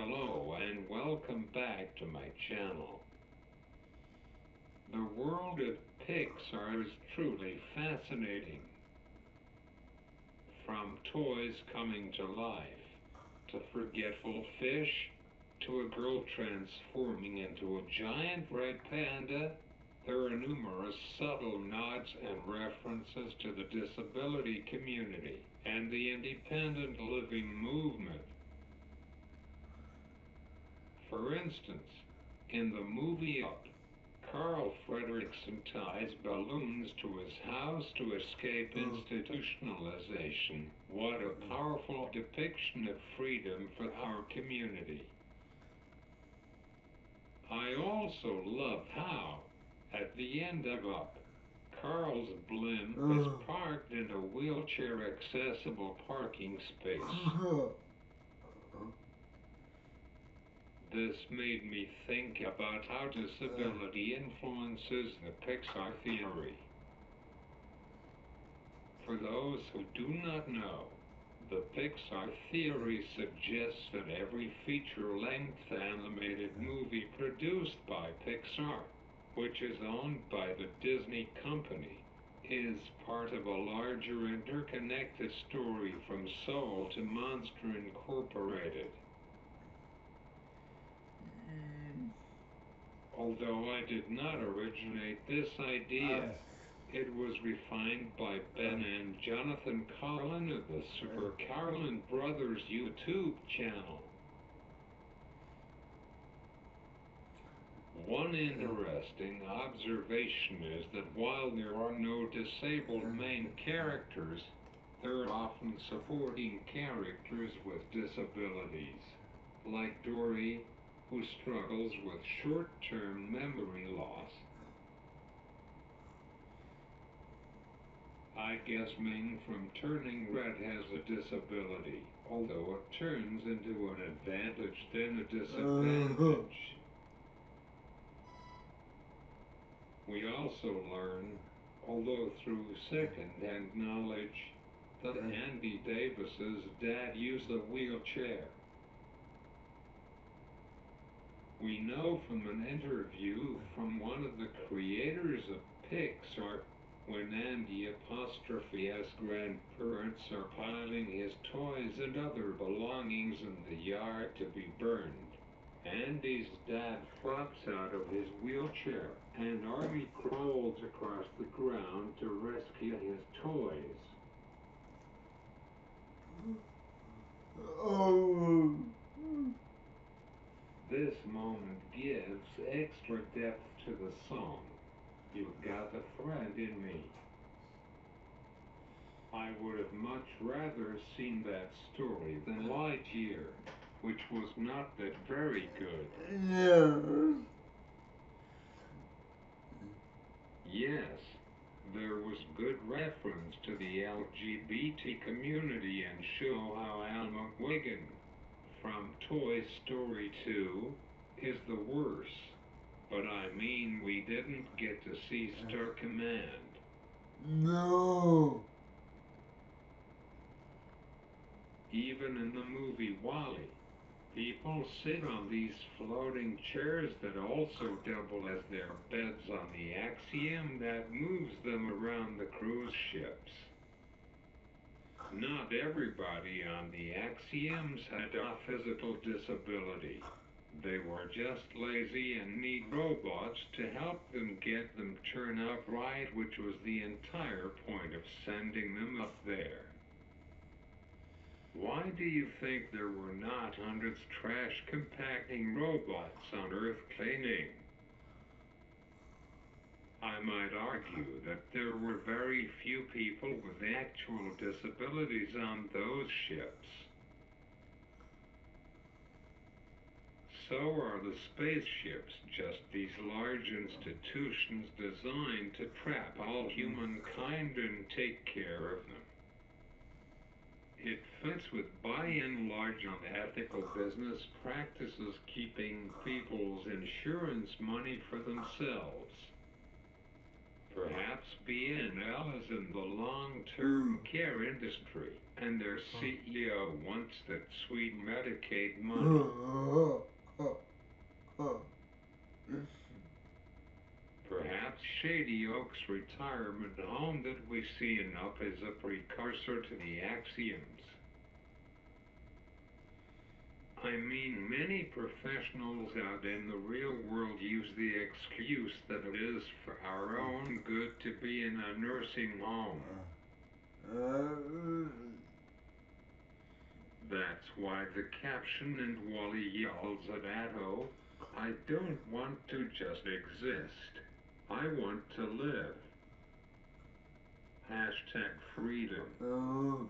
Hello and welcome back to my channel. The world of Pixar is truly fascinating. From toys coming to life, to forgetful fish, to a girl transforming into a giant red panda, there are numerous subtle nods and references to the disability community and the independent living movement. For instance, in the movie Up, Carl Fredricksen ties balloons to his house to escape institutionalization. What a powerful depiction of freedom for our community. I also love how, at the end of Up, Carl's blimp is parked in a wheelchair-accessible parking space. This made me think about how disability influences the Pixar theory. For those who do not know, the Pixar theory suggests that every feature-length animated movie produced by Pixar, which is owned by the Disney Company, is part of a larger interconnected story from Soul to Monster Incorporated. Although I did not originate this idea, it was refined by Ben and Jonathan Carlin of the Super Carlin Brothers YouTube channel. One interesting observation is that while there are no disabled main characters, there are often supporting characters with disabilities, like Dory, who struggles with short-term memory loss. I guess Ming from Turning Red has a disability, although it turns into an advantage then a disadvantage. We also learn, although through second-hand knowledge, that Andy Davis's dad used a wheelchair. We know from an interview from one of the creators of Pixar, when Andy''s grandparents are piling his toys and other belongings in the yard to be burned, Andy's dad flops out of his wheelchair, and Army crawls across the ground to rescue his toys. This moment gives extra depth to the song. You've got a friend in me. I would have much rather seen that story than Lightyear, which was not that very good. Yes, there was good reference to the LGBT community and show how Alma Wiggin from Toy Story 2 is the worst. But I mean, we didn't get to see Star Command. No. Even in the movie WALL-E, people sit on these floating chairs that also double as their beds on the axiom that moves them around the cruise ships. Not everybody on the axioms had a physical disability. They were just lazy and need robots to help them get them turn upright, which was the entire point of sending them up there. Why do you think there were not hundreds trash compacting robots on Earth cleaning? I might argue that there were very few people with actual disabilities on those ships. So are the spaceships just these large institutions designed to trap all humankind and take care of them? It fits with by and large unethical business practices keeping people's insurance money for themselves. Perhaps BNL is in the long-term care industry, and their CEO wants that sweet Medicaid money. Perhaps Shady Oaks retirement home that we see enough is a precursor to the axioms. I mean, many professionals out in the real world use the excuse that it is for our own good to be in a nursing home. That's why the caption and Wally yells at Atto, I don't want to just exist. I want to live. Hashtag freedom.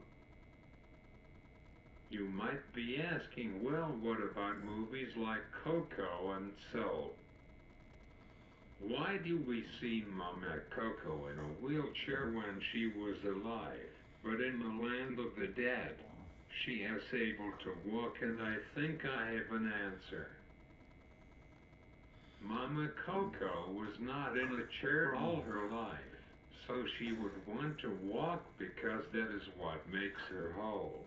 You might be asking, well, what about movies like Coco and so? Why do we see Mama Coco in a wheelchair when she was alive, but in the land of the dead, she is able to walk, and I think I have an answer. Mama Coco was not in a chair all her life, so she would want to walk because that is what makes her whole.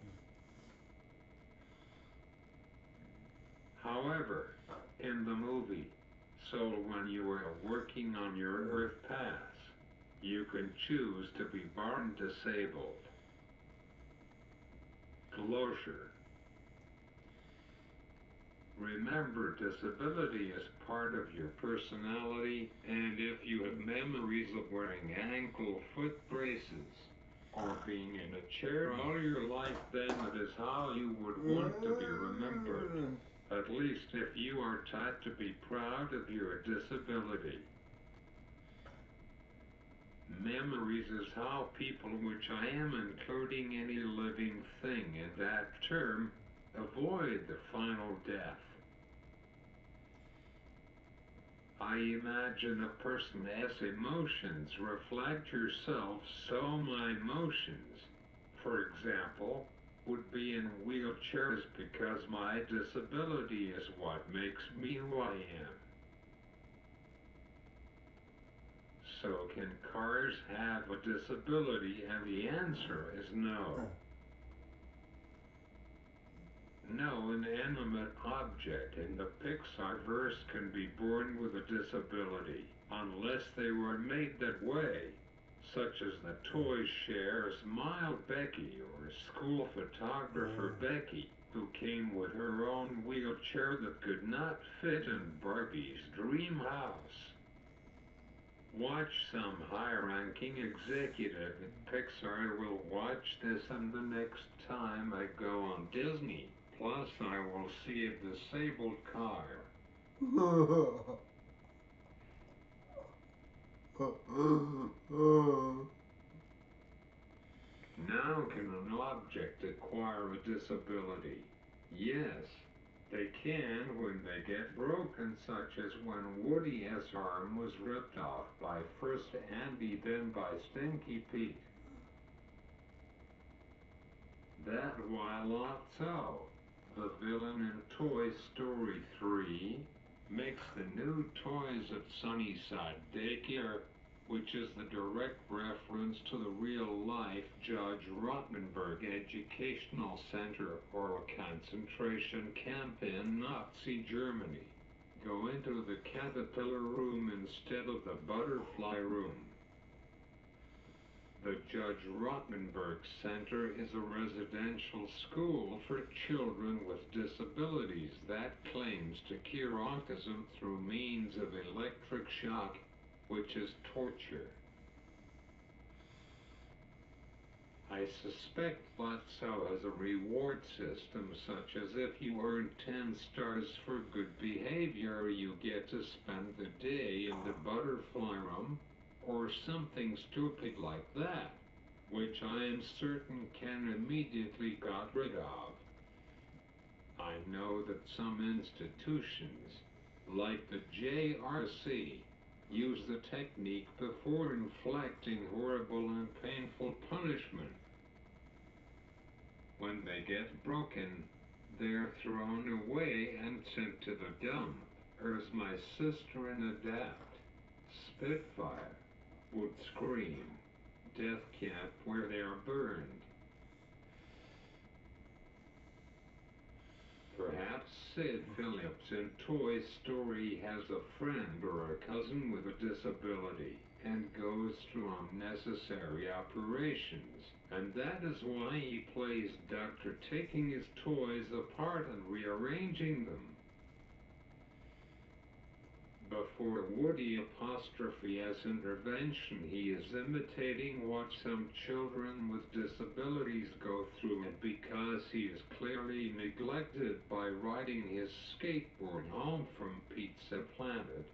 However, in the movie, so when you are working on your Earth Pass, you can choose to be born disabled. Closure. Remember, disability is part of your personality, and if you have memories of wearing ankle foot braces or being in a chair all your life, then it is how you would want to be remembered. At least if you are taught to be proud of your disability. Memories is how people, which I am including any living thing in that term, avoid the final death. I imagine a person as emotions reflect yourself, so my emotions, for example, would be in wheelchairs because my disability is what makes me who I am. So can cars have a disability? And the answer is no. No inanimate object in the Pixar verse can be born with a disability, unless they were made that way, such as the toy Cher Smile Becky or school photographer Becky, who came with her own wheelchair that could not fit in Barbie's dream house. Watch some high-ranking executive at Pixar will watch this, and the next time I go on Disney Plus I will see a disabled car. Now can an object acquire a disability? Yes, they can when they get broken, such as when Woody's arm was ripped off by first Andy, then by Stinky Pete. That while Otto, the villain in Toy Story 3, makes the new toys at Sunnyside Daycare, which is the direct reference to the real-life Judge Rottenberg Educational Center or a concentration camp in Nazi Germany. Go into the caterpillar room instead of the butterfly room. The Judge Rottenberg Center is a residential school for children with disabilities that claims to cure autism through means of electric shock, which is torture. I suspect Lotso has a reward system, such as if you earn 10 stars for good behavior, you get to spend the day in the butterfly room, or something stupid like that, which I am certain Ken immediately got rid of. I know that some institutions, like the JRC, use the technique before inflicting horrible and painful punishment. When they get broken, they're thrown away and sent to the dump. Here's my sister in Adapt, Spitfire. would scream, "Death camp where they are burned." Perhaps Sid Phillips in Toy Story has a friend or a cousin with a disability and goes through unnecessary operations, and that is why he plays Doctor, taking his toys apart and rearranging them. Before Woody''s intervention, he is imitating what some children with disabilities go through, and because he is clearly neglected by riding his skateboard home from Pizza Planet,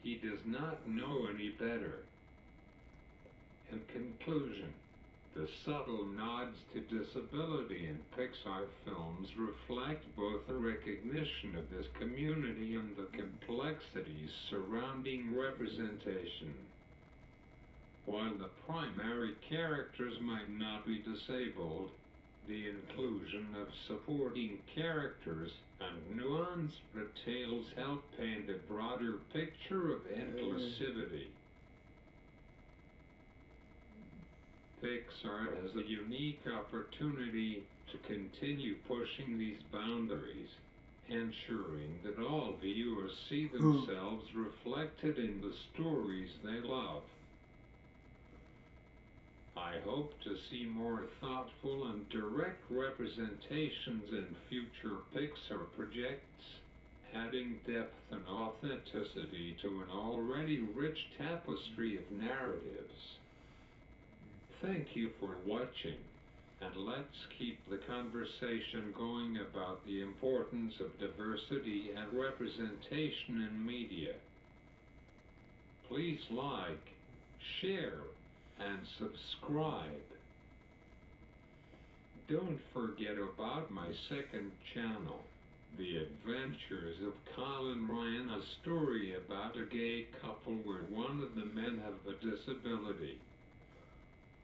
he does not know any better. In conclusion, the subtle nods to disability in Pixar films reflect both a recognition of this community and the complexities surrounding representation. While the primary characters might not be disabled, the inclusion of supporting characters and nuanced details help paint a broader picture of inclusivity. Pixar has a unique opportunity to continue pushing these boundaries, ensuring that all viewers see themselves reflected in the stories they love. I hope to see more thoughtful and direct representations in future Pixar projects, adding depth and authenticity to an already rich tapestry of narratives. Thank you for watching, and let's keep the conversation going about the importance of diversity and representation in media. Please like, share, and subscribe. Don't forget about my second channel, The Adventures of Colin Ryan, a story about a gay couple where one of the men have a disability.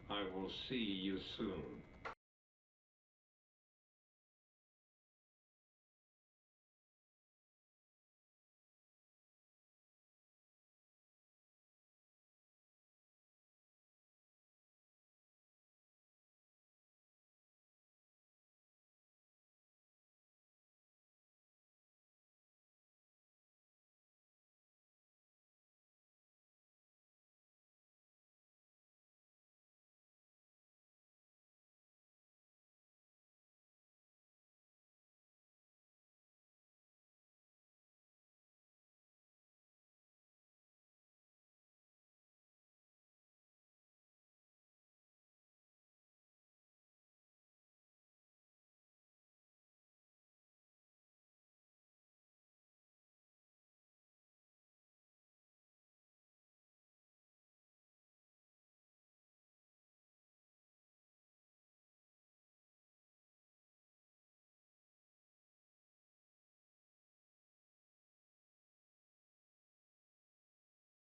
I will see you soon.